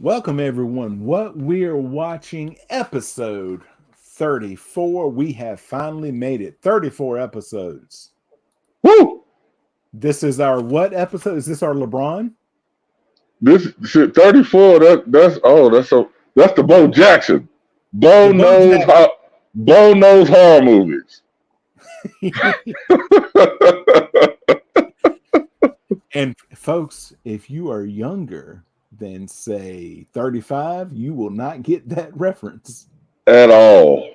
Welcome, everyone. What we're watching, episode 34. We have finally made it. 34 episodes. Woo! This is our what episode? Is this our LeBron? This shit 34. That's the Bo Jackson. The Bo Bo knows Jack. how. Bo knows horror movies. And folks, if you are younger than say 35, you will not get that reference. At all.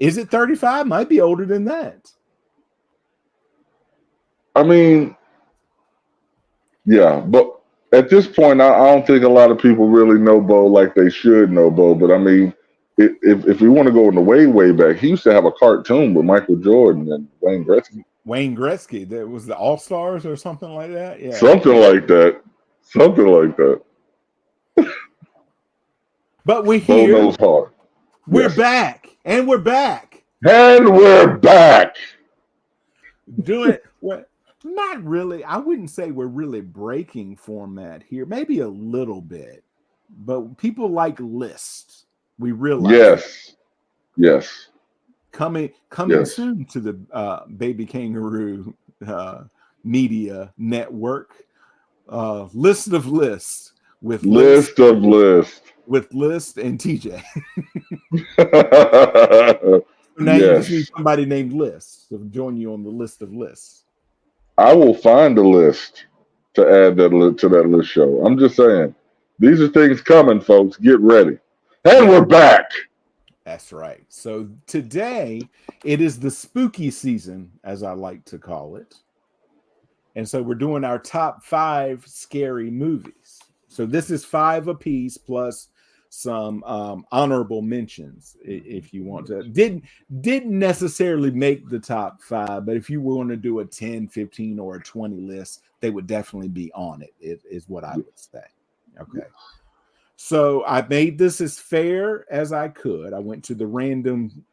Is it 35? Might be older than that. I mean, yeah, but at this point, I don't think a lot of people really know Bo like they should know Bo. But I mean, if we want to go in the way back, he used to have a cartoon with Michael Jordan and Wayne Gretzky, Wayne Gretzky, that was the All Stars or something like that. Yeah. something like that, something like that. But we're Bo here. knows horror. We're Yes. back. And we're back. And we're back. Doing well, not really. I wouldn't say we're really breaking format here. Maybe a little bit, but people like lists. We realize that. Yes. Yes. coming Yes. soon to the Baby Kangaroo Media Network. List of lists with List of lists. with List and TJ. Now you just need Yes. somebody named List to join you on the list of lists. I will find a list to add to that list show. I'm just saying. These are things coming, folks. Get ready. And we're back. That's right. So today it is the spooky season, as I like to call it. And so we're doing our top 5 scary movies. So this is 5 apiece plus some honorable mentions if you want to. Didn't necessarily make the top 5, but if you were going to do a 10, 15, or a 20 list, they would definitely be on it, is what I would say. Okay. So I made this as fair as I could. I went to the random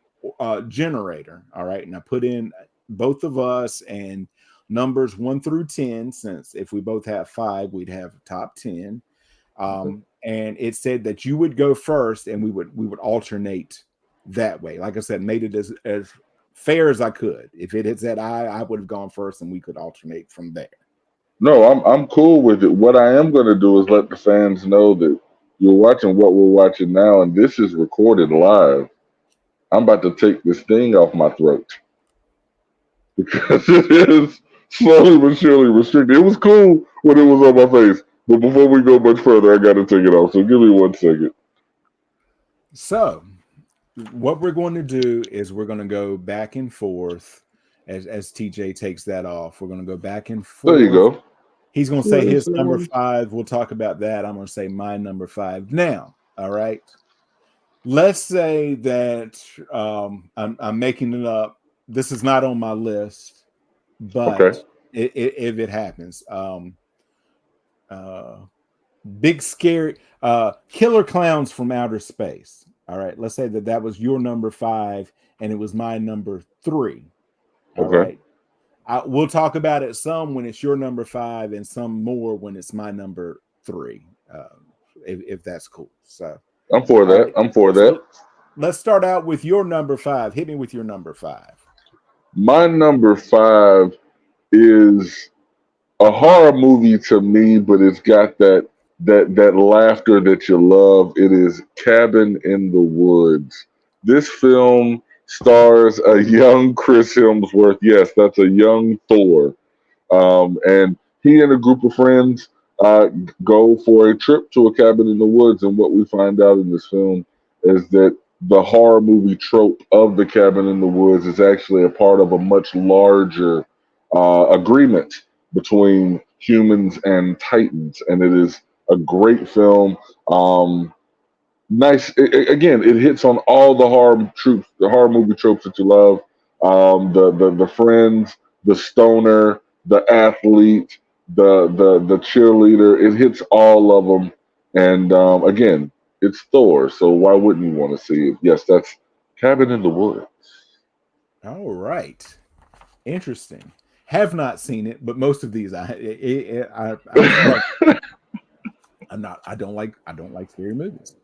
generator. All right. And I put in both of us and numbers 1 through 10, since if we both have 5, we'd have top 10. And it said that you would go first and we would alternate that way. Like I said, made it as fair as I could. If it had said I would have gone first and we could alternate from there. No, I'm cool with it. What I am going to do is let the fans know that you're watching what we're watching now, and this is recorded live. I'm about to take this thing off my throat because it is slowly but surely restricted. It was cool when it was on my face, but before we go much further, I got to take it off. So give me 1 second. So what we're going to do is we're going to go back and forth as TJ takes that off. We're going to go back and There you forth. go. He's going to say his number 5. We'll talk about that. I'm going to say my number 5 now. All right. Let's say that I'm making it up. This is not on my list, but Okay. if it happens, big scary killer clowns from outer space. All right. Let's say that was your number 5 and it was my number 3. All Okay. right. We'll talk about it some when it's your number 5 and some more when it's my number 3, if that's cool. So I'm for all that. right. I'm for that. So let's start out with your number 5. Hit me with your number 5. My number 5 is a horror movie to me, but it's got that laughter that you love. It is Cabin in the Woods. This film stars a young Chris Hemsworth. Yes, that's a young Thor. And he and a group of friends go for a trip to a cabin in the woods. And what we find out in this film is that the horror movie trope of the cabin in the woods is actually a part of a much larger agreement between humans and titans. And it is a great film. Nice. Again, it hits on all the horror movie tropes that you love. The friends, the stoner, the athlete, the cheerleader. It hits all of them. And again, it's Thor, so why wouldn't you want to see it? Yes, that's Cabin in the Woods. All right. Interesting. Have not seen it, but most of these I I don't like scary movies.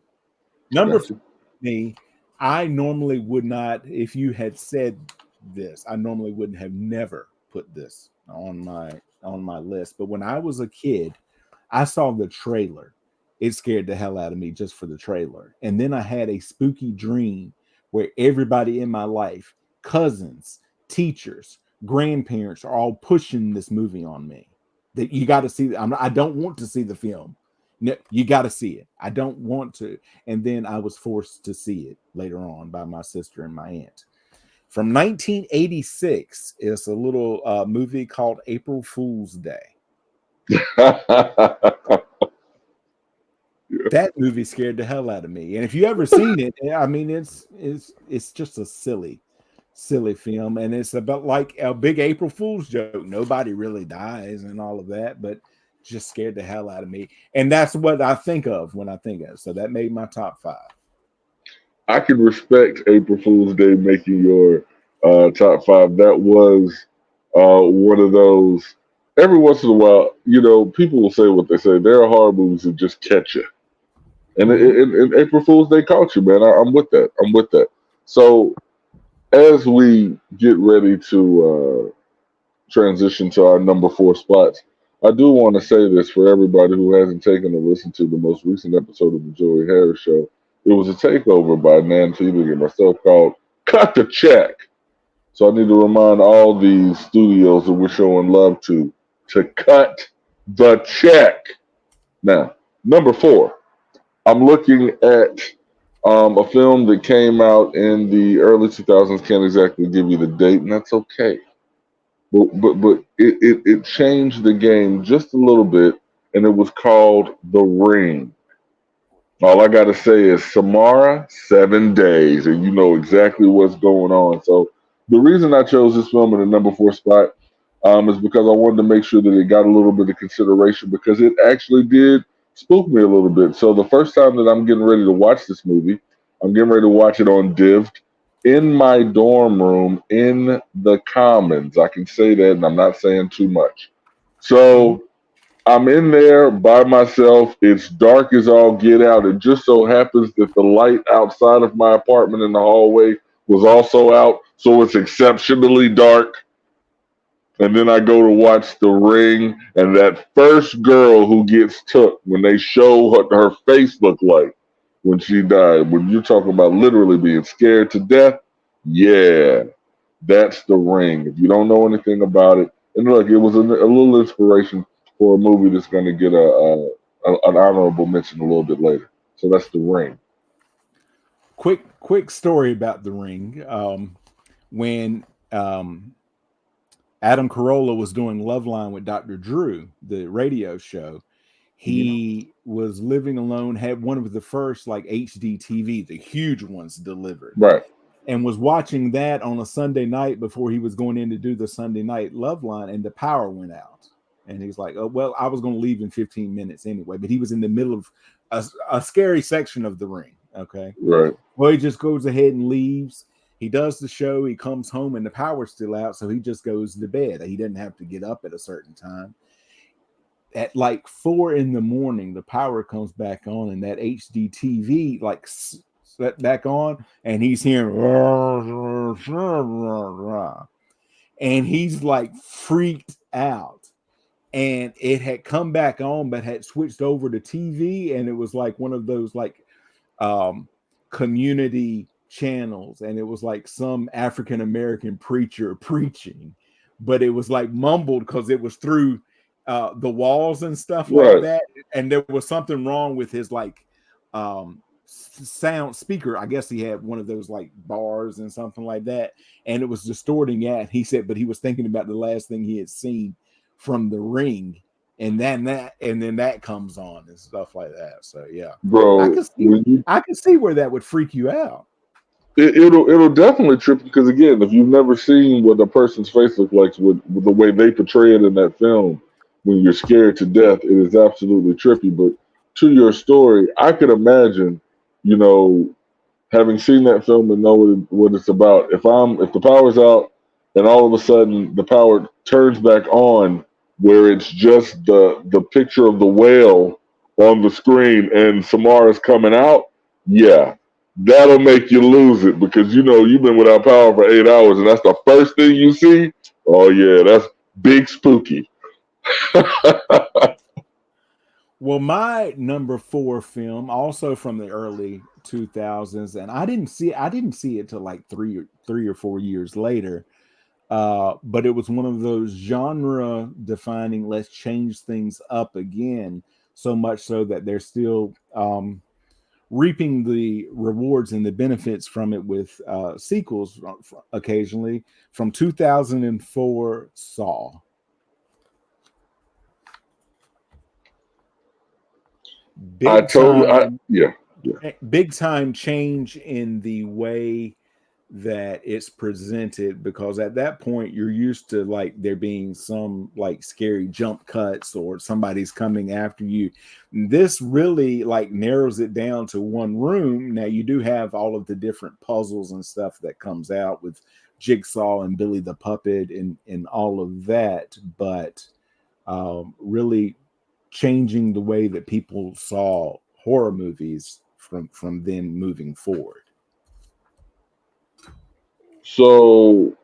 Number Gotcha. me, I normally would not, if you had said this, I normally wouldn't have never put this on my list. But when I was a kid, I saw the trailer. It scared the hell out of me just for the trailer. And then I had a spooky dream where everybody in my life, cousins, teachers, grandparents, are all pushing this movie on me. That you got to see. I don't want to see the film. No, you got to see it. I don't want to. And then I was forced to see it later on by my sister and my aunt. From 1986 is a little movie called April Fool's Day. That movie scared the hell out of me. And if you ever seen it, I mean, it's just a silly film, and it's about like a big April Fool's joke. Nobody really dies and all of that, but just scared the hell out of me. And that's what I think of when I think of it. So that made my top 5. I can respect April Fool's Day making your top 5. That was one of those. Every once in a while, people will say what they say. There are horror movies that just catch you, and April Fool's Day caught you, man. I'm with that. I'm with that. So as we get ready to transition to our number 4 spots, I do want to say this for everybody who hasn't taken a listen to the most recent episode of the Joey Harris Show. It was a takeover by Nan Feeding and myself called Cut the Check. So I need to remind all these studios that we're showing love to cut the check. Now, number 4, I'm looking at a film that came out in the early 2000s. Can't exactly give you the date, and that's okay. But it changed the game just a little bit, and it was called The Ring. All I got to say is Samara, 7 days, and you know exactly what's going on. So the reason I chose this film in the number 4 spot is because I wanted to make sure that it got a little bit of consideration because it actually did spook me a little bit. So the first time that I'm getting ready to watch this movie, I'm getting ready to watch it on Divd in my dorm room in the Commons. I can say that, and I'm not saying too much. So I'm in there by myself. It's dark as all get out. It just so happens that the light outside of my apartment in the hallway was also out, so it's exceptionally dark. And then I go to watch The Ring, and that first girl who gets took, when they show what her face looked like when she died, when you're talking about literally being scared to death, yeah, that's The Ring. If you don't know anything about it, and look, it was a little inspiration for a movie that's going to get an honorable mention a little bit later. So that's The Ring. Quick story about The Ring. When Adam Carolla was doing Loveline with Dr. Drew, the radio show, he was living alone, had one of the first like HD TV, the huge ones delivered. Right. And was watching that on a Sunday night before he was going in to do the Sunday night Loveline, and the power went out. And he's like, oh, well, I was going to leave in 15 minutes anyway, but he was in the middle of a scary section of The Ring. Okay. Right. Well, he just goes ahead and leaves. He does the show. He comes home and the power's still out. So he just goes to bed. He doesn't have to get up at a certain time. At like 4 a.m, the power comes back on, and that HD TV like set back on, and he's hearing, and he's like freaked out. And it had come back on, but had switched over to TV, and it was like one of those like community channels, and it was like some African American preacher preaching, but it was like mumbled because it was through the walls and stuff like that, and there was something wrong with his like sound speaker. I guess he had one of those like bars and something like that, and it was distorting that. He said, but he was thinking about the last thing he had seen from The Ring, and then that comes on and stuff like that. So yeah, bro, I can see where that would freak you out. It'll definitely trip you because again, if you've never seen what a person's face looks like with the way they portray it in that film, when you're scared to death, it is absolutely trippy. But to your story, I could imagine, having seen that film and know what it's about. If the power's out and all of a sudden the power turns back on, where it's just the picture of the whale on the screen and Samara's coming out, yeah, that'll make you lose it because you've been without power for 8 hours and that's the first thing you see. Oh yeah, that's big spooky. Well, my number 4 film, also from the early 2000s, and I didn't see it till like 3 or 4 years later. But it was one of those genre defining, let's change things up again, so much so that they're still reaping the rewards and the benefits from it with sequels occasionally. From 2004, Saw. Big time, Yeah. big time change in the way that it's presented, because at that point you're used to like there being some like scary jump cuts or somebody's coming after you. This really like narrows it down to one room. Now you do have all of the different puzzles and stuff that comes out with Jigsaw and Billy the Puppet and all of that, but really changing the way that people saw horror movies from then moving forward. So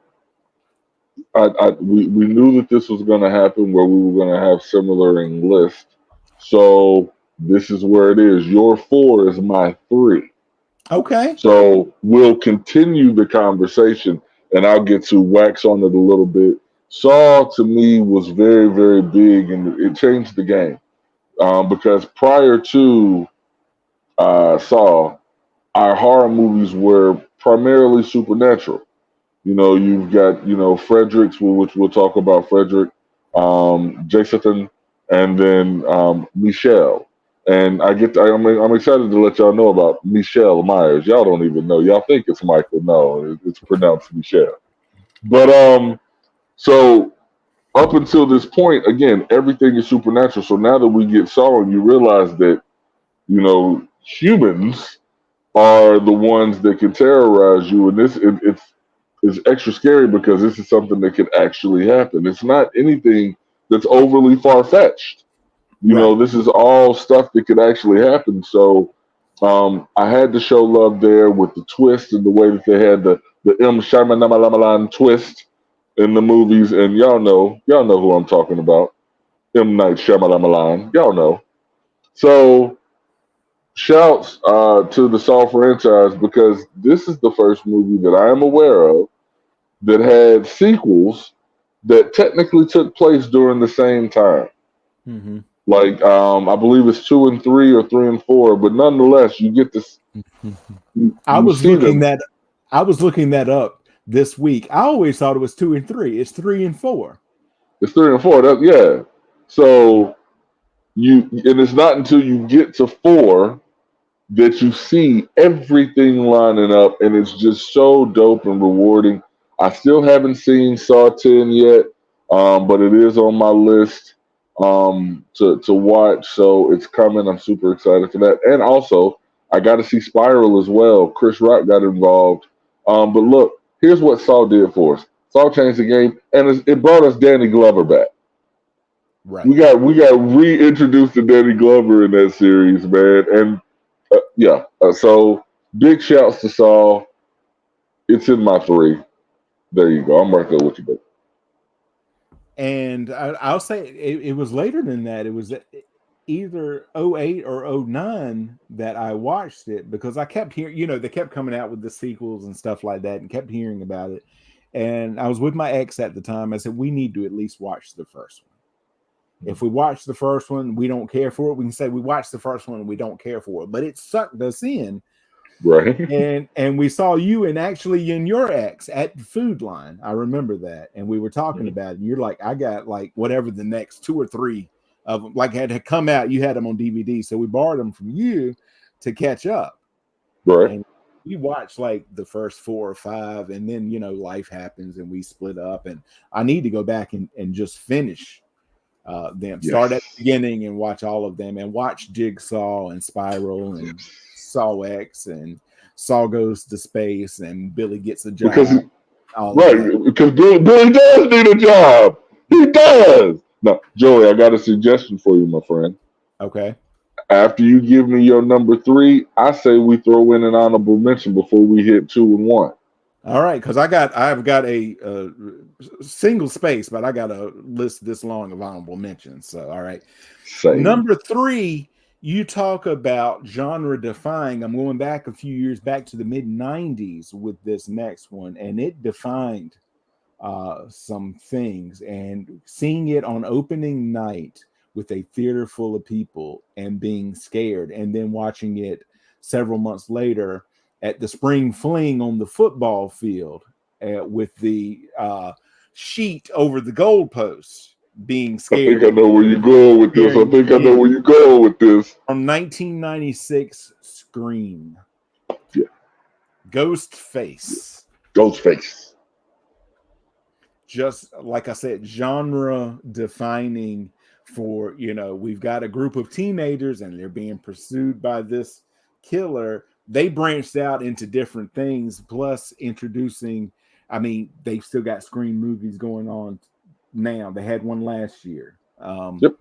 we knew that this was going to happen where we were going to have similar in list. So this is where it is. Your 4 is my 3. Okay. So we'll continue the conversation and I'll get to wax on it a little bit. Saw to me was very, very big and it changed the game because prior to Saw, our horror movies were primarily supernatural. You've got, Fredericks, which we'll talk about Frederick, Jason, and then Michelle. And I'm excited to let y'all know about Michelle Myers. Y'all don't even know. Y'all think it's Michael. No, it's pronounced Michelle. But so up until this point, again, everything is supernatural. So now that we get Saw, and you realize that, humans are the ones that can terrorize you, and it's extra scary because this is something that could actually happen. It's not anything that's overly far fetched. This is all stuff that could actually happen. So I had to show love there with the twist and the way that they had the M. Shyamalan twist in the movies, and y'all know who I'm talking about. M. Night Shyamalan. Y'all know. So shouts to the Saw franchise because this is the first movie that I am aware of that had sequels that technically took place during the same time. Mm-hmm. Like I believe it's 2 and 3 or 3 and 4, but nonetheless, you get this. I was looking that up this week. I always thought it was 2 and 3. It's 3 and 4. It's 3 and 4. Yeah. So and it's not until you get to 4 that you see everything lining up, and it's just so dope and rewarding. I still haven't seen Saw 10 yet, but it is on my list to watch, so it's coming. I'm super excited for that. And also, I got to see Spiral as well. Chris Rock got involved. But look, here's what Saw did for us. Saw changed the game, and it brought us Danny Glover back. Right. We got reintroduced to Danny Glover in that series, man. And so big shouts to Saul. It's in my 3. There you go. I'm right there with you, baby. And I'll say it was later than that. It was either 08 or 09 that I watched it because I kept hearing, they kept coming out with the sequels and stuff like that and kept hearing about it. And I was with my ex at the time. I said, we need to at least watch the first one. If we watch the first one, we don't care for it. We can say we watched the first one and we don't care for it, but it sucked us in. Right. And we saw you and actually in your ex at the Food Line. I remember that. And we were talking about it. And you're like, I got like whatever the next 2 or 3 of them like had come out. You had them on DVD. So we borrowed them from you to catch up. Right. And we watched like the first 4 or 5. And then, life happens and we split up. And I need to go back and just finish them. Yes. Start at the beginning and watch all of them and watch Jigsaw and Spiral and Saw X and Saw Goes to Space and Billy Gets a Job. Because Billy does need a job. He does. Now, Joey, I got a suggestion for you, my friend. Okay. After you give me your number 3, I say we throw in an honorable mention before we hit 2 and 1. All right, because I've got a single space, but I got a list this long of honorable mentions. So, all right, Same. Number 3, you talk about genre defying. I'm going back a few years back to the mid '90s with this next one, and it defined some things. And seeing it on opening night with a theater full of people and being scared, and then watching it several months later at the spring fling on the football field with the sheet over the goalposts, being scared. I think I know where you're going with this. From 1996, Scream. Yeah. Ghostface. Just like I said, genre defining for, we've got a group of teenagers and they're being pursued by this killer. They branched out into different things, plus introducing, they've still got Scream movies going on now. They had one last year. Yep.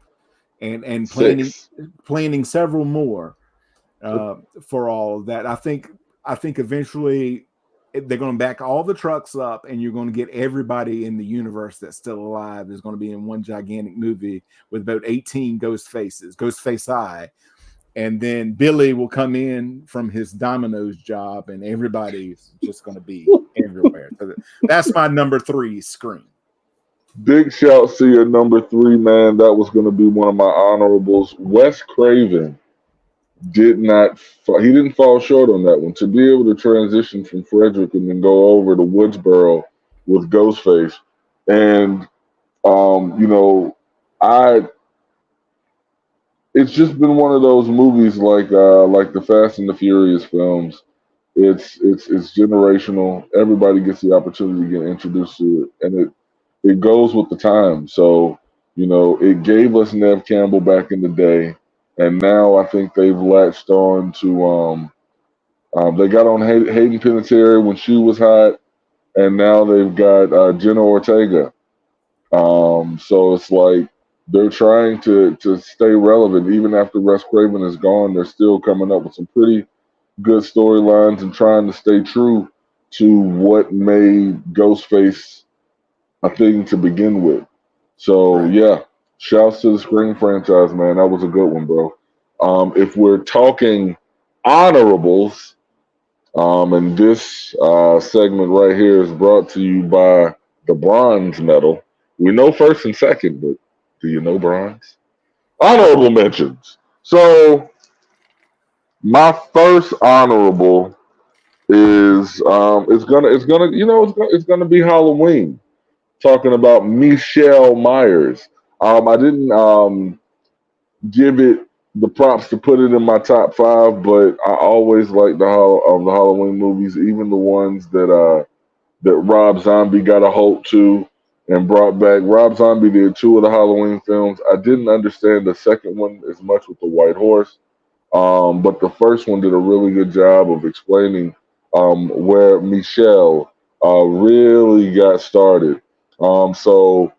And planning several more for all of that. I think eventually they're going to back all the trucks up, and you're going to get everybody in the universe that's still alive is going to be in one gigantic movie with about 18 Ghostface Eye. And then Billy will come in from his Domino's job, and everybody's just going to be everywhere. So that's my number 3, Scream. Big shouts to your number 3, man. That was going to be one of my honorables. Wes Craven didn't fall short on that one. To be able to transition from Frederick and then go over to Woodsboro with Ghostface, and it's just been one of those movies like the Fast and the Furious films. It's generational. Everybody gets the opportunity to get introduced to it, and it goes with the time. So, it gave us Nev Campbell back in the day, and now I think they've latched on to they got on Hayden Panettiere when she was hot, and now they've got Jenna Ortega. So it's like they're trying to stay relevant even after Wes Craven is gone. They're still coming up with some pretty good storylines and trying to stay true to what made Ghostface a thing to begin with. So yeah, shouts to the Scream franchise, man. That was a good one, bro. If we're talking honorables, and this segment right here is brought to you by the bronze medal. We know first and second, but do you know bronze? Honorable mentions. So my first honorable is it's gonna be Halloween. Talking about Michelle Myers. I didn't give it the props to put it in my top 5, but I always like the Halloween movies, even the ones that Rob Zombie got a hold to and brought back. Rob Zombie did 2 of the Halloween films. I didn't understand the second one as much with the White Horse, but the first one did a really good job of explaining where Michelle really got started. So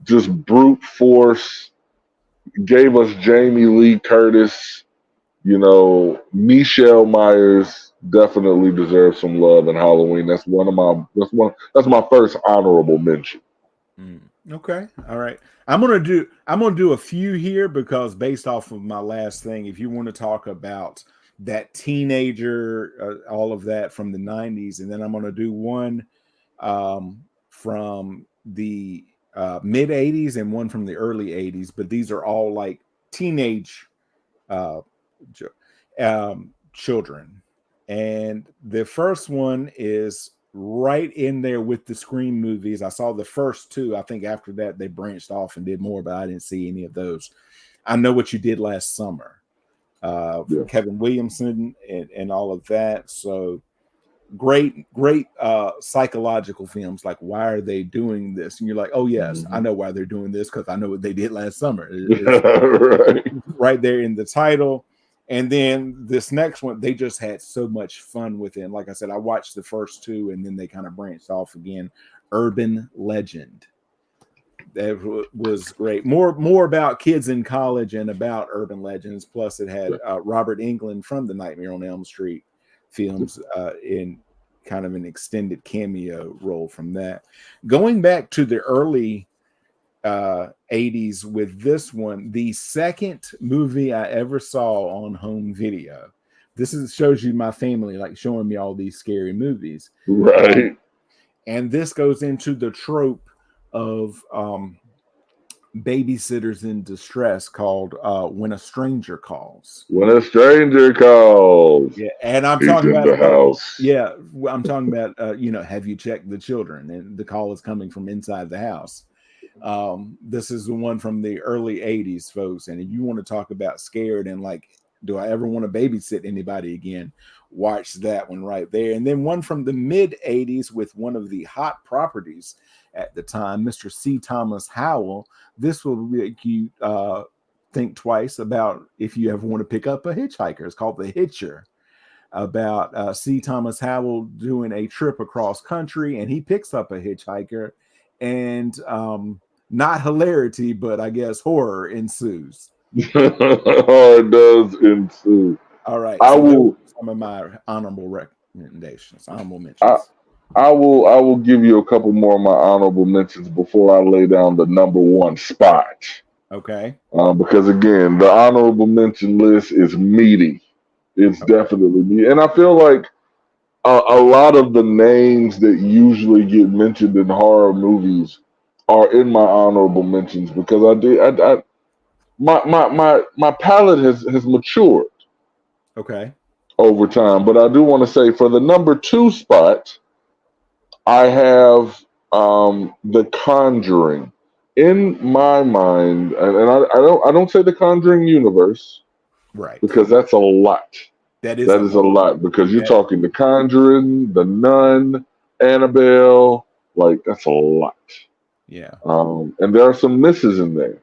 just brute force gave us Jamie Lee Curtis. Michelle Myers definitely deserves some love in Halloween. That's my first honorable mention. Okay. All right. I'm gonna do a few here because based off of my last thing, if you want to talk about that teenager, all of that from the 90s, and then I'm gonna do one from the mid 80s and one from the early 80s, but these are all like teenage children. And the first one is right in there with the Scream movies. I saw the first 2. I think after that they branched off and did more, but I didn't see any of those. I Know What You Did Last Summer, from Kevin Williamson and all of that. So great psychological films. Like, why are they doing this? And you're like, oh yes, I know why they're doing this, because I know what they did last summer. It's right there in the title. And then this next one, they just had so much fun with it. And like I said, I watched the first 2 and then they kind of branched off again. Urban Legend. was great. More about kids in college and about urban legends. Plus, it had Robert Englund from the Nightmare on Elm Street films in kind of an extended cameo role from that. Going back to the early 80s with this one, the second movie I ever saw on home video. This shows you my family like showing me all these scary movies. Right. And this goes into the trope of babysitters in distress called When a Stranger Calls. When a Stranger Calls. Yeah, and I'm He's talking in about the house. Yeah, I'm talking about have you checked the children? And the call is coming from inside the house. This is the one from the early 80s, folks. And if you want to talk about scared and like, do I ever want to babysit anybody again? Watch that one right there. And then one from the mid 80s with one of the hot properties at the time, Mr. C. Thomas Howell. This will make you think twice about if you ever want to pick up a hitchhiker. It's called The Hitcher, about C. Thomas Howell doing a trip across country, and he picks up a hitchhiker, and not hilarity, but I guess horror ensues. It does ensue. All right, I so will. Some of my honorable recommendations, honorable mentions. I will give you a couple more of my honorable mentions before I lay down the number one spot. Okay. Because again, the honorable mention list is meaty. It's definitely meaty, and I feel like a lot of the names that usually get mentioned in horror movies are in my honorable mentions because my palate has matured. Okay. Over time, but I do want to say for the number two spot, I have The Conjuring. In my mind, and I don't say The Conjuring universe, right? Because that's a lot. That is a lot because you're talking The Conjuring, The Nun, Annabelle, like that's a lot. Yeah. And there are some misses in there.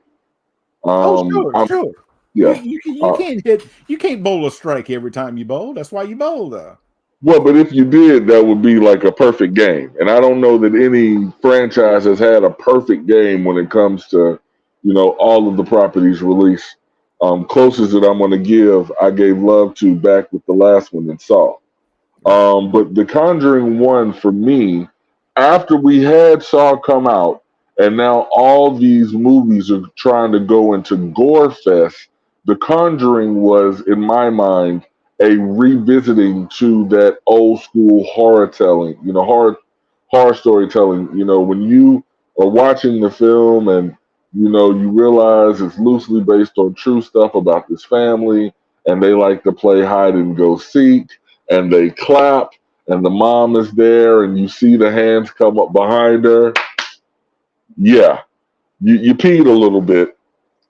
Sure. Yeah. You can't bowl a strike every time you bowl. That's why you bowl though. Well, but if you did, that would be like a perfect game. And I don't know that any franchise has had a perfect game when it comes to, all of the properties released. Closest that I'm going to give, I gave love to back with the last one and Saw. But The Conjuring 1 for me, after we had Saw come out, and now all these movies are trying to go into gore fest, The Conjuring was, in my mind, a revisiting to that old school horror telling, horror storytelling. When you are watching the film and you realize it's loosely based on true stuff about this family, and they like to play hide and go seek, and they clap, and the mom is there, and you see the hands come up behind her. Yeah, you peed a little bit.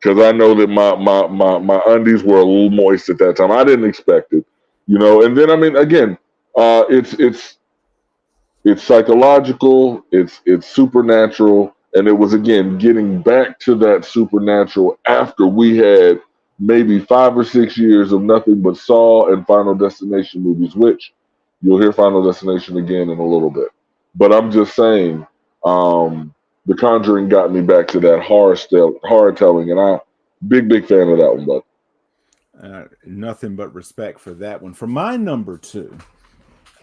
Because I know that my undies were a little moist at that time. I didn't expect it, And then again, it's psychological, it's supernatural, and it was again getting back to that supernatural after we had maybe 5 or 6 years of nothing but Saw and Final Destination movies, which you'll hear Final Destination again in a little bit. But I'm just saying. The Conjuring got me back to that horror telling, and I big fan of that one, bud. Nothing but respect for that one. For my number two,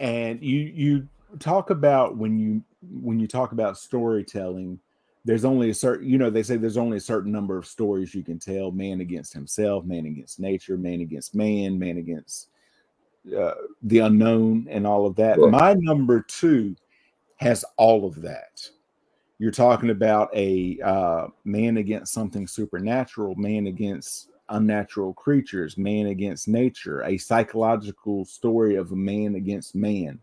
and you talk about when you talk about storytelling, there's only a certain, they say there's only a certain number of stories you can tell: man against himself, man against nature, man against man against the unknown, and all of that. Right. My number two has all of that. You're talking about a man against something supernatural, man against unnatural creatures, man against nature, a psychological story of a man against man.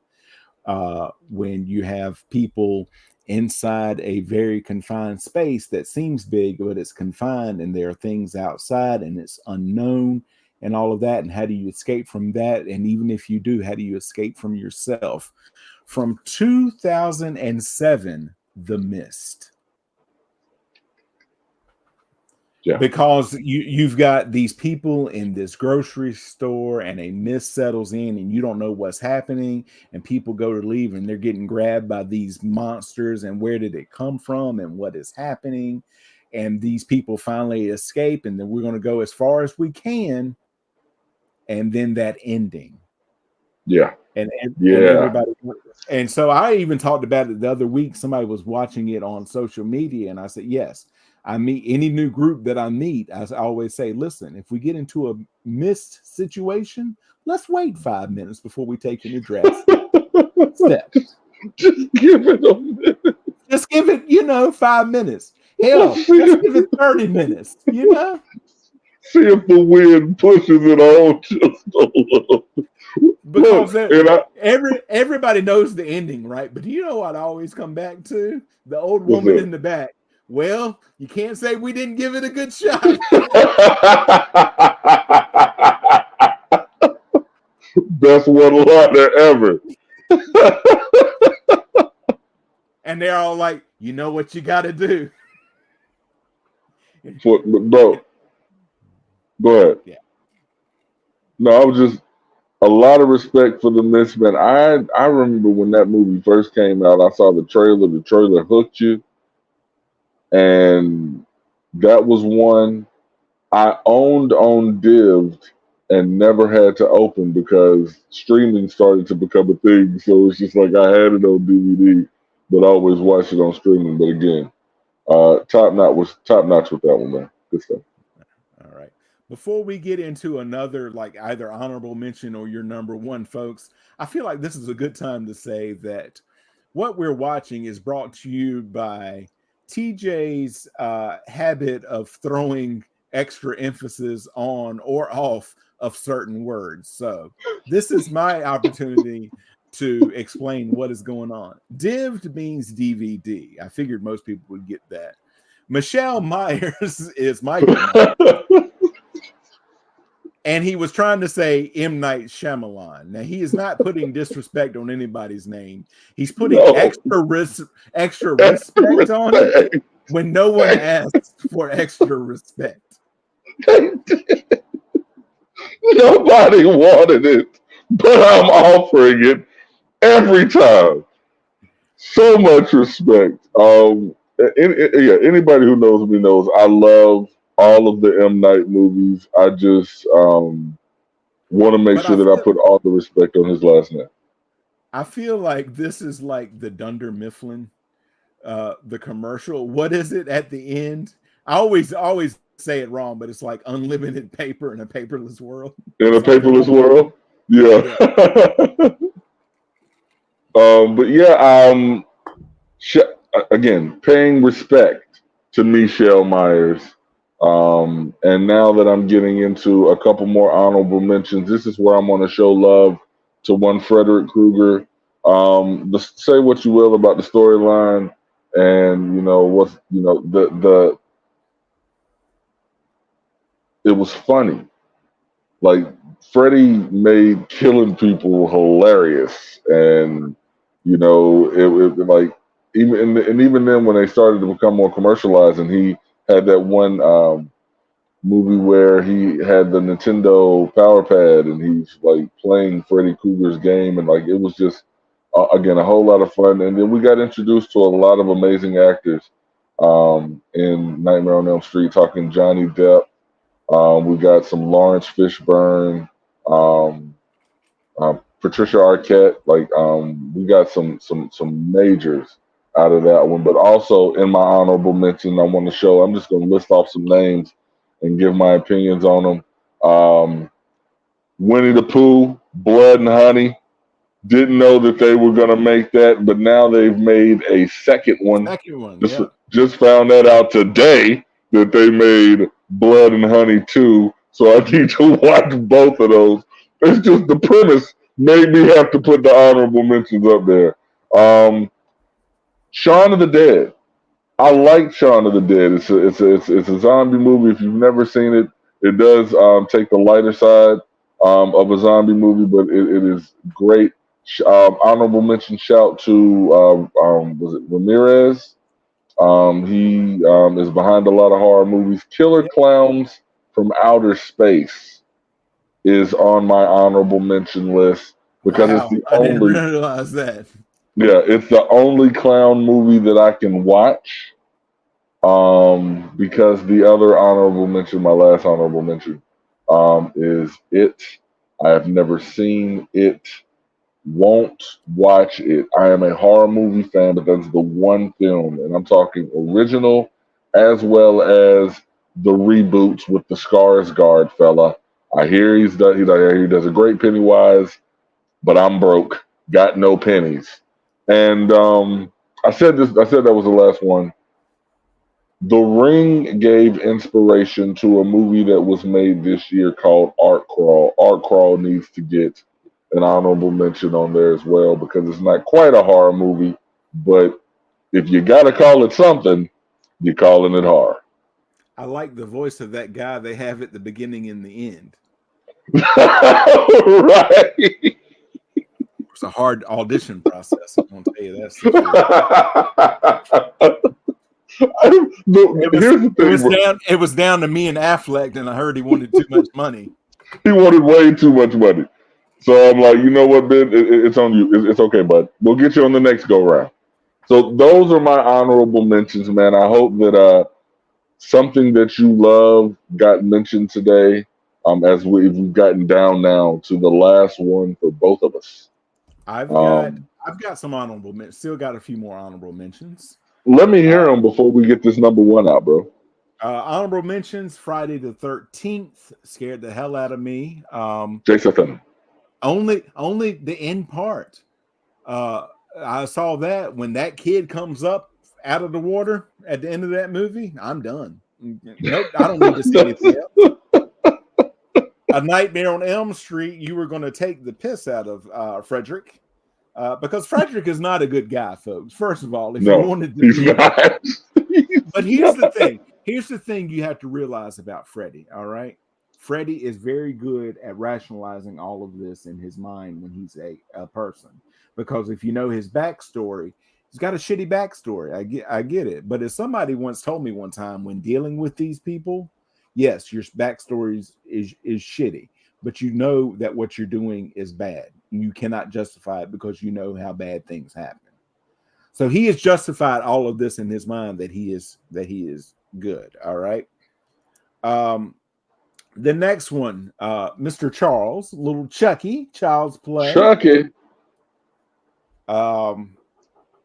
When you have people inside a very confined space that seems big, but it's confined, and there are things outside and it's unknown and all of that. And how do you escape from that? And even if you do, how do you escape from yourself? From 2007, The Mist. Yeah. Because you've got these people in this grocery store and a mist settles in and you don't know what's happening, and people go to leave and they're getting grabbed by these monsters, and where did it come from and what is happening, and these people finally escape, and then we're going to go as far as we can, and then that ending. Yeah. And Yeah. everybody, and so I even talked about it the other week. Somebody was watching it on social media, and I said, yes, I meet any new group that I meet, I always say, listen, if we get into a missed situation, let's wait 5 minutes before we take any drastic steps. Just give it a minute. Just give it, 5 minutes. Hell, let's give it 30 minutes, See if the wind pushes it on just a little. Because everybody knows the ending, right? But do you know what I always come back to? The old woman in the back. Well, you can't say we didn't give it a good shot. Best one-liner ever. And they're all like, you know what you got to do. Bro, go ahead. Yeah. No, I was just a lot of respect for the Misfit. I remember when that movie first came out, I saw the trailer. The trailer hooked you. And that was one I owned on Div and never had to open because streaming started to become a thing. So it's just like I had it on DVD, but I always watched it on streaming. But again, top notch with that one, man. Good stuff. All right. Before we get into another, like either honorable mention or your number one, folks, I feel like this is a good time to say that what we're watching is brought to you by TJ's habit of throwing extra emphasis on or off of certain words. So this is my opportunity to explain what is going on. Divd means DVD. I figured most people would get that. Michelle Myers is Michael Myers. And he was trying to say M. Night Shyamalan. Now, he is not putting disrespect on anybody's name. He's putting extra respect on it when no one asks for extra respect. Nobody wanted it, but I'm offering it every time. So much respect. Anybody who knows me knows I love all of the M. Night movies. I just want to make sure that I put all the respect on his last name. I feel like this is like the Dunder Mifflin, the commercial. What is it at the end? I always say it wrong, but it's like unlimited paper in a paperless world. In a paperless world? Yeah. But yeah, again, paying respect to Michelle Myers. And now that I'm getting into a couple more honorable mentions, this is where I'm going to show love to one Frederick Krueger. Say what you will about the storyline, and it was funny. Like Freddy made killing people hilarious, and it like even then when they started to become more commercialized, and he had that one movie where he had the Nintendo Power Pad and he's like playing Freddy Krueger's game, and like it was just again a whole lot of fun. And then we got introduced to a lot of amazing actors in Nightmare on Elm Street, talking Johnny Depp. We got some Lawrence Fishburne, Patricia Arquette. Like we got some majors out of that one. But also in my honorable mention, I want to show. I'm just going to list off some names and give my opinions on them. Winnie the Pooh, Blood and Honey. Didn't know that they were going to make that, but now they've made a second one. Just found that out today that they made Blood and Honey 2. So I need to watch both of those. It's just the premise made me have to put the honorable mentions up there. Shaun of the Dead. I like Shaun of the Dead. It's a zombie movie. If you've never seen it, it does take the lighter side of a zombie movie, but it is great. Honorable mention shout to was it Ramirez He is behind a lot of horror movies. Killer Yep. Clowns from Outer Space is on my honorable mention list because it's Wow, the I didn't only, realize that. yeah, it's the only clown movie that I can watch. Because the other honorable mention, my last honorable mention, is It. I have never seen it. Won't watch it. I am a horror movie fan, but that's the one film, and I'm talking original as well as the reboots with the Skarsgård fella. I hear he does a great Pennywise, but I'm broke, got no pennies. And I said this. I said that was the last one. The Ring gave inspiration to a movie that was made this year called Art Crawl. Art Crawl needs to get an honorable mention on there as well because it's not quite a horror movie, but if you got to call it something, you're calling it horror. I like the voice of that guy they have at the beginning and the end. Right. It's a hard audition process. I'm gonna tell you that. Here's the thing. It was down to me and Affleck, and I heard he wanted too much money. He wanted way too much money. So I'm like, you know what, Ben? It's on you. It's okay, bud. We'll get you on the next go round. So those are my honorable mentions, man. I hope that something that you love got mentioned today. As we've gotten down now to the last one for both of us. I've got some honorable mentions. Still got a few more honorable mentions. Let me hear them before we get this number one out, bro. Honorable mentions: Friday the 13th scared the hell out of me. Jason. Only the end part. I saw that when that kid comes up out of the water at the end of that movie, I'm done. Nope, I don't need to see anything else. A Nightmare on Elm Street, you were going to take the piss out of Frederick because Frederick is not a good guy, folks. First of all, if you wanted to, he's not. But here's the thing. Here's the thing you have to realize about Freddy. All right, Freddy is very good at rationalizing all of this in his mind when he's a person. Because if you know his backstory, he's got a shitty backstory. I get it. But as somebody once told me one time, when dealing with these people, yes, your backstory is shitty, but you know that what you're doing is bad. You cannot justify it because you know how bad things happen. So he has justified all of this in his mind that he is good. All right. The next one, Mr. Charles, little Chucky, Child's Play. Chucky.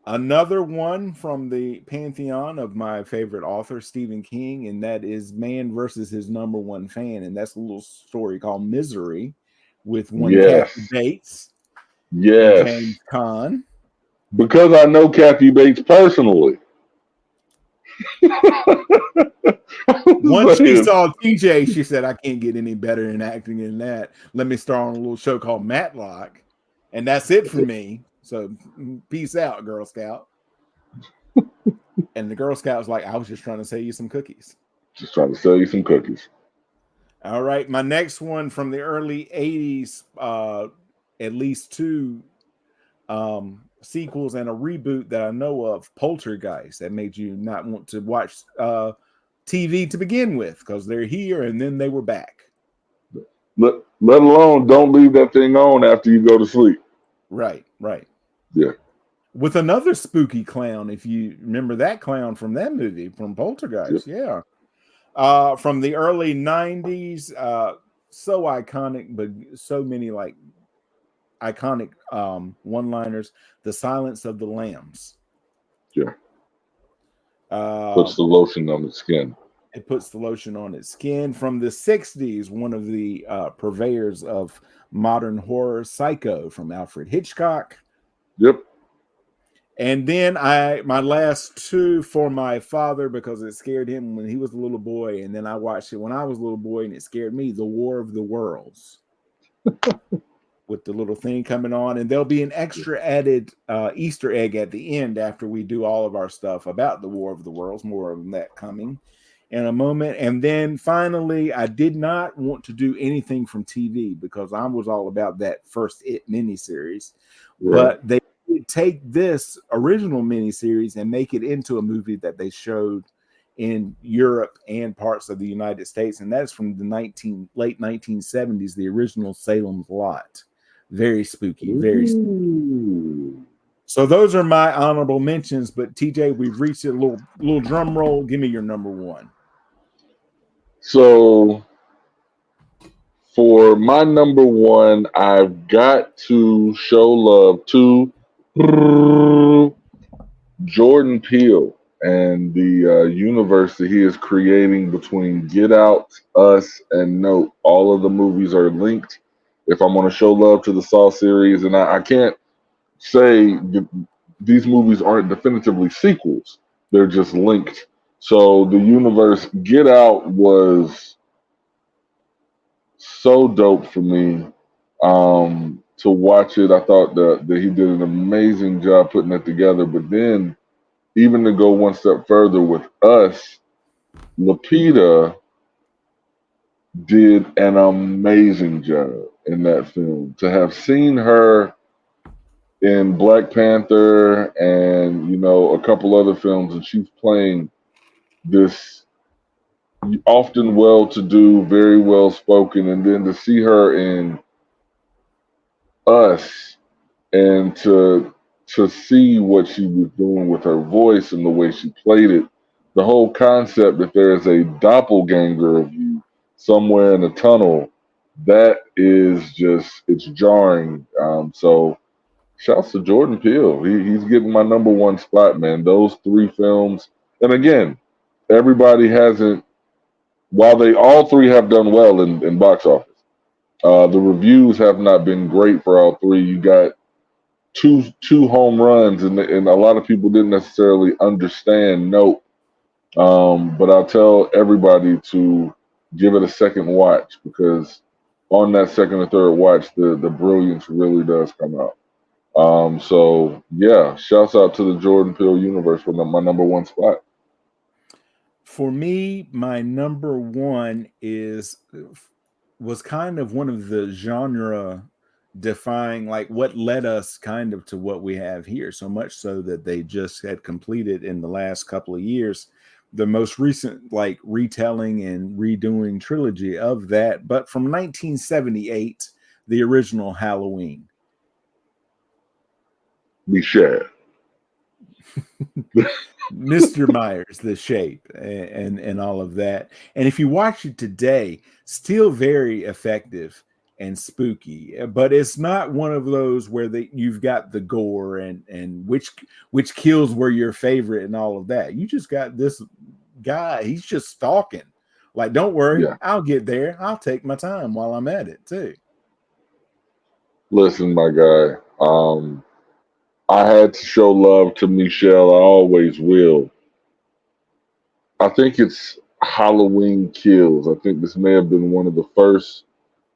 Another one from the pantheon of my favorite author, Stephen King, and that is Man versus his number one fan. And that's a little story called Misery with one Kathy Bates. Yes. James Caan. Because I know Kathy Bates personally. Once she saw TJ, she said, I can't get any better in acting than that. Let me star on a little show called Matlock. And that's it for me. So peace out, Girl Scout. And the Girl Scout was like, I was just trying to sell you some cookies. Just trying to sell you some cookies. All right. My next one from the early 80s, at least two sequels and a reboot that I know of, Poltergeist, that made you not want to watch TV to begin with because they're here and then they were back. Let alone don't leave that thing on after you go to sleep. Right. Yeah. With another spooky clown, if you remember that clown from that movie, from Poltergeist. Yep. Yeah. From the early 90s, so iconic, but so many like iconic one-liners. The Silence of the Lambs. Yeah. Puts the lotion on its skin. It puts the lotion on its skin. From the 60s, one of the purveyors of modern horror, Psycho from Alfred Hitchcock. Yep. And then my last two for my father because it scared him when he was a little boy. And then I watched it when I was a little boy and it scared me, The War of the Worlds. With the little thing coming on. And there'll be an extra added Easter egg at the end after we do all of our stuff about the War of the Worlds. More of that coming in a moment. And then finally, I did not want to do anything from TV because I was all about that first It miniseries. Right. But they take this original miniseries and make it into a movie that they showed in Europe and parts of the United States, and that's from the late 1970s, the original Salem's Lot. Very spooky, very spooky. So those are my honorable mentions, but TJ, we've reached a little drum roll. Give me your number one. So for my number one, I've got to show love to Jordan Peele and the universe that he is creating between Get Out, Us, and Nope. All of the movies are linked. If I'm going to show love to the Saw series, and I can't say these movies aren't definitively sequels, they're just linked. So the universe, Get Out was so dope for me to watch it. I thought that he did an amazing job putting it together. But then, even to go one step further with Us, Lupita did an amazing job in that film. To have seen her in Black Panther and a couple other films, and she's playing this often well-to-do, very well-spoken, and then to see her in Us and to see what she was doing with her voice and the way she played it, the whole concept that there is a doppelganger of you somewhere in a tunnel, that is just, it's jarring. So shouts to Jordan Peele. He's getting my number one spot, man. Those three films, and again, everybody hasn't, while they all three have done well in box office, the reviews have not been great for all three. You got two home runs, and a lot of people didn't necessarily understand Nope. But I'll tell everybody to give it a second watch, because on that second or third watch, the brilliance really does come out. So yeah, shouts out to the Jordan Peele universe for my number one spot. For me, my number one was kind of one of the genre defying, like what led us kind of to what we have here, so much so that they just had completed in the last couple of years the most recent like retelling and redoing trilogy of that, but from 1978, the original Halloween. Michelle. Mr. Myers, the shape, and all of that. And if you watch it today, still very effective and spooky, but it's not one of those where you've got the gore and which kills were your favorite and all of that. You just got this guy, he's just stalking. Like, don't worry, yeah, I'll get there. I'll take my time while I'm at it too. Listen, my guy, I had to show love to Michelle. I always will. I think it's Halloween Kills. I think this may have been one of the first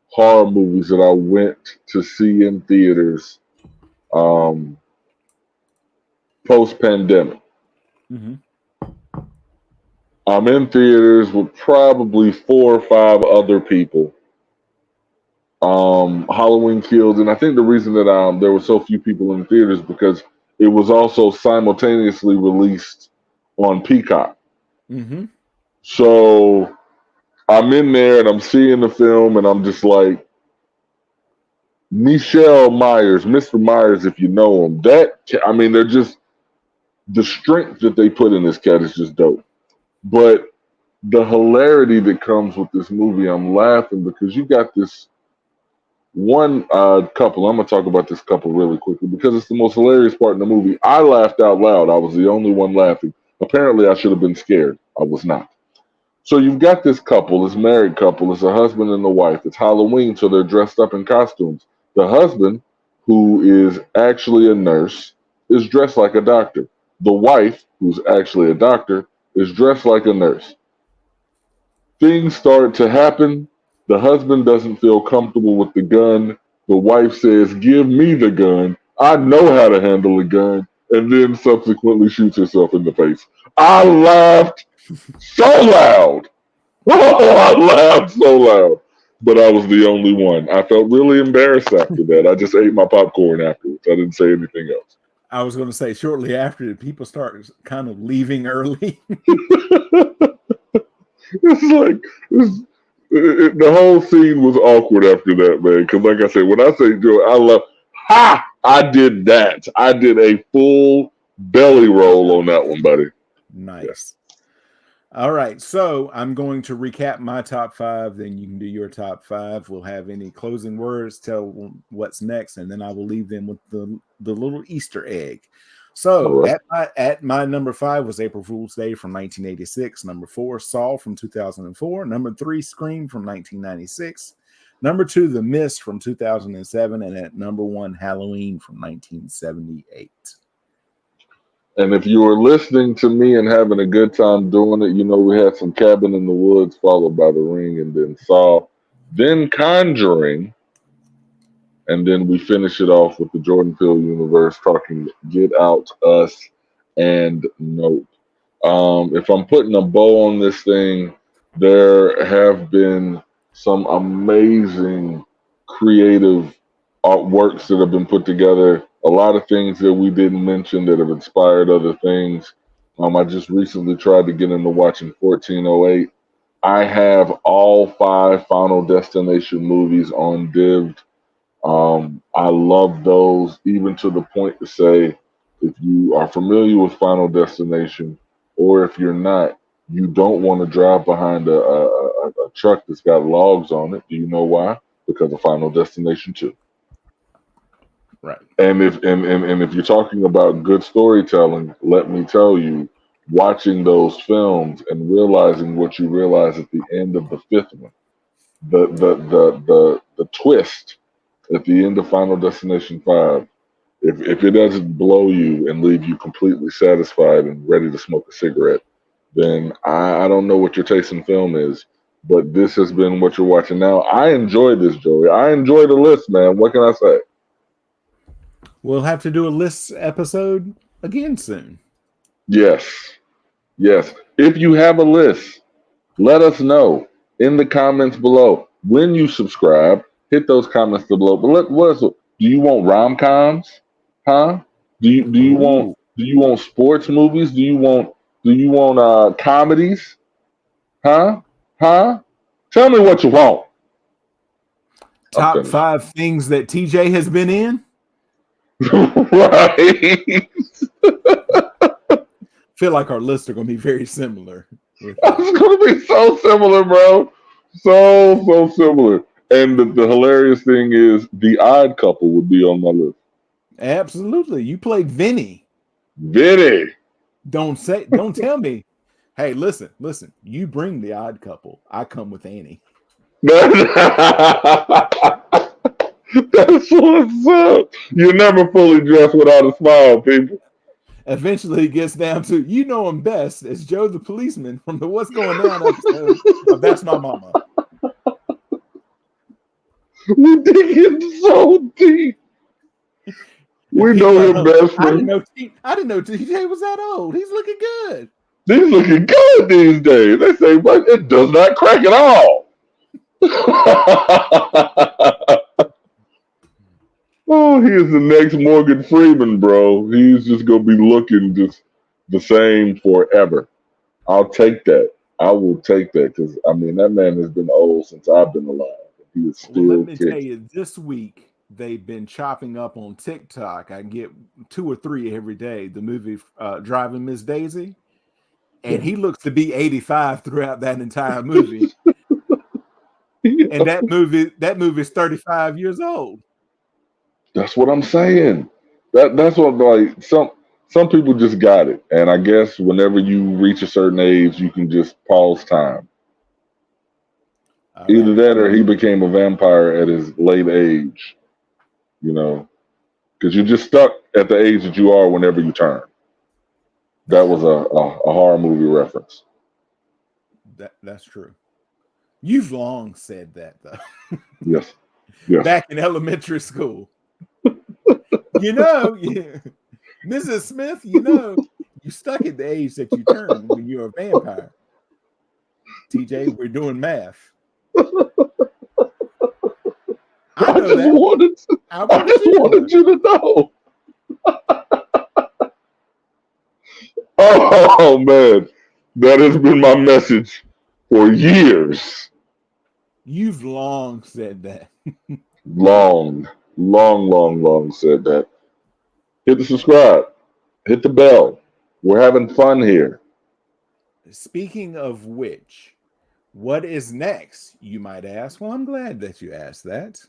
horror movies that I went to see in theaters post-pandemic. Mm-hmm. I'm in theaters with probably 4 or 5 other people. Halloween Kills, and I think the reason that there were so few people in theaters because it was also simultaneously released on Peacock. Mm-hmm. So I'm in there and I'm seeing the film and I'm just like, Michelle Myers, Mr. Myers, if you know him, they're just, the strength that they put in this cat is just dope. But the hilarity that comes with this movie, I'm laughing because you got this one couple. I'm going to talk about this couple really quickly because it's the most hilarious part in the movie. I laughed out loud. I was the only one laughing. Apparently, I should have been scared. I was not. So you've got this couple, this married couple. It's a husband and a wife. It's Halloween, so they're dressed up in costumes. The husband, who is actually a nurse, is dressed like a doctor. The wife, who's actually a doctor, is dressed like a nurse. Things start to happen. The husband doesn't feel comfortable with the gun. The wife says, "Give me the gun. I know how to handle a gun," and then subsequently shoots herself in the face. I laughed so loud. Oh, I laughed so loud. But I was the only one. I felt really embarrassed after that. I just ate my popcorn afterwards. I didn't say anything else. I was going to say shortly after, people start kind of leaving early. It's like the whole scene was awkward after that, man. Because like I said, when I say Joe, I love. Ha! I did that. I did a full belly roll on that one, buddy. Nice. All right, so I'm going to recap my top 5. Then you can do your top 5. We'll have any closing words, tell what's next, and then I will leave them with the little Easter egg. So right. at my number 5 was April Fool's Day from 1986. Number 4, Saw from 2004. Number 3, Scream from 1996. Number 2, The Mist from 2007. And at number 1, Halloween from 1978. And if you were listening to me and having a good time doing it, you know we had some Cabin in the Woods followed by The Ring and then Saw, then Conjuring, and then we finish it off with the Jordan Peele universe talking Get Out, Us, and Nope. If I'm putting a bow on this thing, there have been some amazing creative artworks that have been put together. A lot of things that we didn't mention that have inspired other things. I just recently tried to get into watching 1408. I have all 5 Final Destination movies on Divd. I love those, even to the point to say, if you are familiar with Final Destination, or if you're not, you don't want to drive behind a truck that's got logs on it. Do you know why? Because of Final Destination 2. Right. And if you're talking about good storytelling, let me tell you, watching those films and realizing what you realize at the end of the 5th one, the twist at the end of Final Destination 5, if it doesn't blow you and leave you completely satisfied and ready to smoke a cigarette, then I don't know what your taste in film is. But this has been what you're watching now. I enjoyed this, Joey. I enjoyed the list, man. What can I say? We'll have to do a list episode again soon. Yes. If you have a list, let us know in the comments below. When you subscribe, hit those comments below. But do you want rom-coms? Huh? Do you want sports movies? Do you want comedies? Huh? Tell me what you want. Top 5 things that TJ has been in. Right. Feel like our lists are going to be very similar. It's going to be so similar, bro. So similar. And the hilarious thing is, The Odd Couple would be on my list. Absolutely. You played Vinny. Don't tell me. Hey, listen. You bring The Odd Couple. I come with Annie. That's what's up. You're never fully dressed without a smile, people. Eventually, it gets down to, you know him best as Joe the policeman from the What's Going On episode of That's My Mama. We dig in so deep. We know him best. I didn't know TJ was that old. He's looking good. He's looking good these days. They say, but it does not crack at all. Oh, he is the next Morgan Freeman, bro. He's just going to be looking just the same forever. I'll take that. I will take that because, I mean, that man has been old since I've been alive. He is still let me tell you, this week they've been chopping up on TikTok. I get 2 or 3 every day. The movie Driving Miss Daisy. And he looks to be 85 throughout that entire movie. And that movie is 35 years old. That's what I'm saying. That's what, like, some people just got it. And I guess whenever you reach a certain age, you can just pause time. Either that or he became a vampire at his late age, you know, because you're just stuck at the age that you are whenever you turn. That was a horror movie reference. That's true. You've long said that, though. Yes. Back in elementary school. You know, Mrs. Smith, you stuck at the age that you turned when you're a vampire. TJ, we're doing math. I just wanted you to know. Oh man, that has been my message for years. You've long said that. Long said that. Hit the subscribe. Hit the bell. We're having fun here. Speaking of which, what is next, you might ask? Well, I'm glad that you asked that,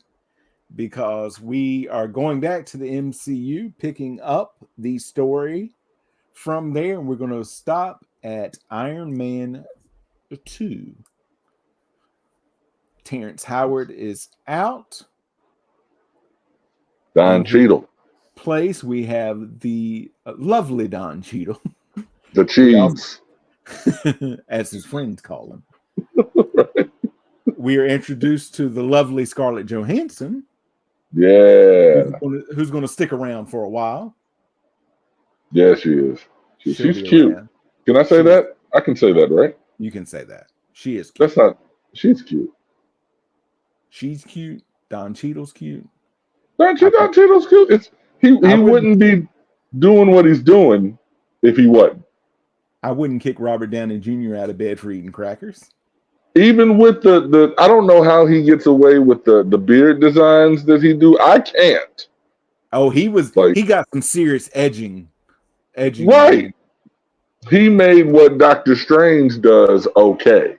because we are going back to the MCU, picking up the story from there, and we're going to stop at Iron Man 2. Terrence Howard is out. Don Cheadle. Place, we have the lovely Don Cheadle. The cheese. As his friends call him. We are introduced to the lovely Scarlett Johansson. Yeah. Who's going to stick around for a while. Yeah, she is. She's cute. Around. Can I say that? I can say that, right? You can say that. She is cute. That's not. She's cute. She's cute. Don Cheadle's cute. Don Cheadle's cute. He wouldn't be doing what he's doing if he wasn't. I wouldn't kick Robert Downey Jr. out of bed for eating crackers. Even with the I don't know how he gets away with the beard designs that he do. I can't. Oh, he got some serious edging. Right. He made what Doctor Strange does okay.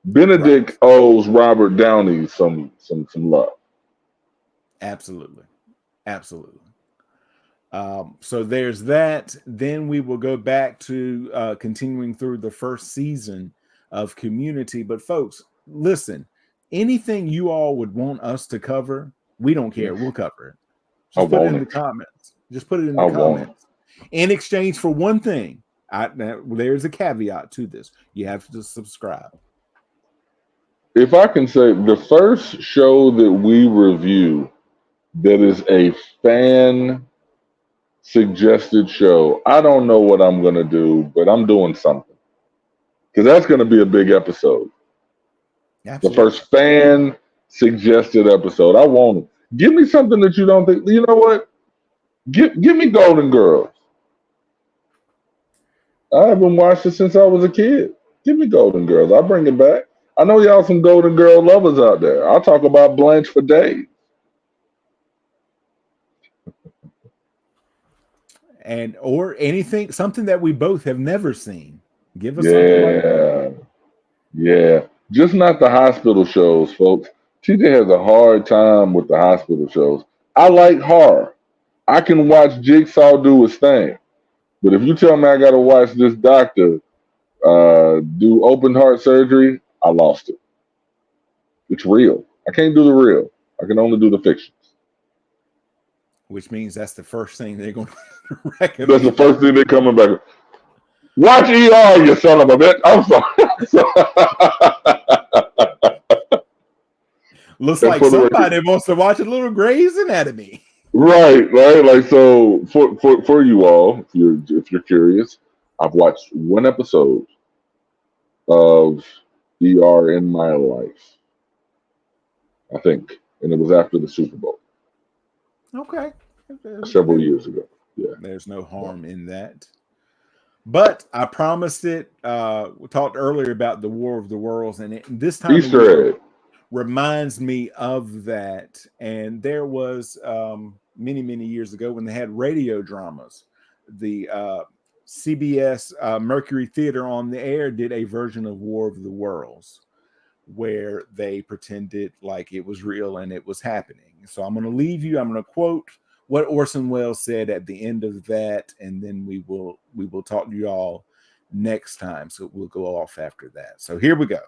Benedict owes Robert Downey some love. Absolutely. So there's that. Then we will go back to continuing through the first season of Community. But folks, listen, anything you all would want us to cover, we don't care. We'll cover it. Just put it in the comments. Just put it in the comments. In exchange for one thing, there's a caveat to this. You have to subscribe. If I can say, the first show that we review that is a fan suggested show, I don't know what I'm going to do, but I'm doing something. Because that's going to be a big episode. Absolutely. The first fan suggested episode. I want it. Give me something that you don't think, you know what? Give me Golden Girls. I haven't watched it since I was a kid. Give me Golden Girls. I'll bring it back. I know y'all some Golden Girl lovers out there. I'll talk about Blanche for days. Or anything, something that we both have never seen. Give us something like that. Yeah. Just not the hospital shows, folks. TJ has a hard time with the hospital shows. I like horror. I can watch Jigsaw do his thing. But if you tell me I got to watch this doctor do open heart surgery, I lost it. It's real. I can't do the real. I can only do the fictions. Which means that's the first thing they're going to recommend. That's the first thing they're coming back with. Watch ER, you son of a bitch. I'm sorry. Looks like somebody wants to watch a little Grey's Anatomy. Right. Like, so for you all, if you're curious, I've watched one episode of ER in my life, I think, and it was after the Super Bowl. Okay. Several years ago. Yeah. There's no harm in that. But I promised it. We talked earlier about the War of the Worlds, and this time Easter egg reminds me of that. And there was many years ago when they had radio dramas. The CBS Mercury Theater on the Air did a version of War of the Worlds where they pretended like it was real and it was happening. So I'm going to leave you. I'm going to quote what Orson Welles said at the end of that, and then we will talk to you all next time. So we'll go off after that. So here we go.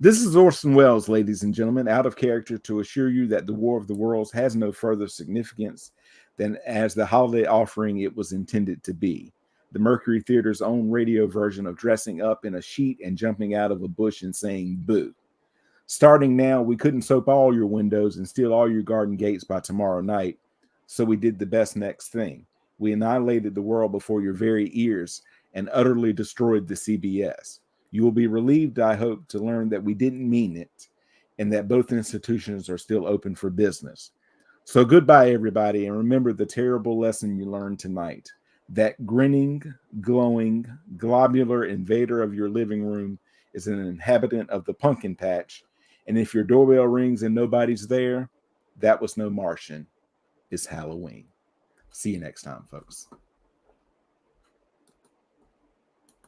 This is Orson Welles, ladies and gentlemen, out of character to assure you that the War of the Worlds has no further significance than as the holiday offering it was intended to be. The Mercury Theater's own radio version of dressing up in a sheet and jumping out of a bush and saying boo. Starting now, we couldn't soap all your windows and steal all your garden gates by tomorrow night. So we did the best next thing. We annihilated the world before your very ears and utterly destroyed the CBS. You will be relieved, I hope, to learn that we didn't mean it and that both institutions are still open for business. So goodbye, everybody, and remember the terrible lesson you learned tonight. That grinning, glowing, globular invader of your living room is an inhabitant of the pumpkin patch. And if your doorbell rings and nobody's there, that was no Martian. It's Halloween. See you next time, folks.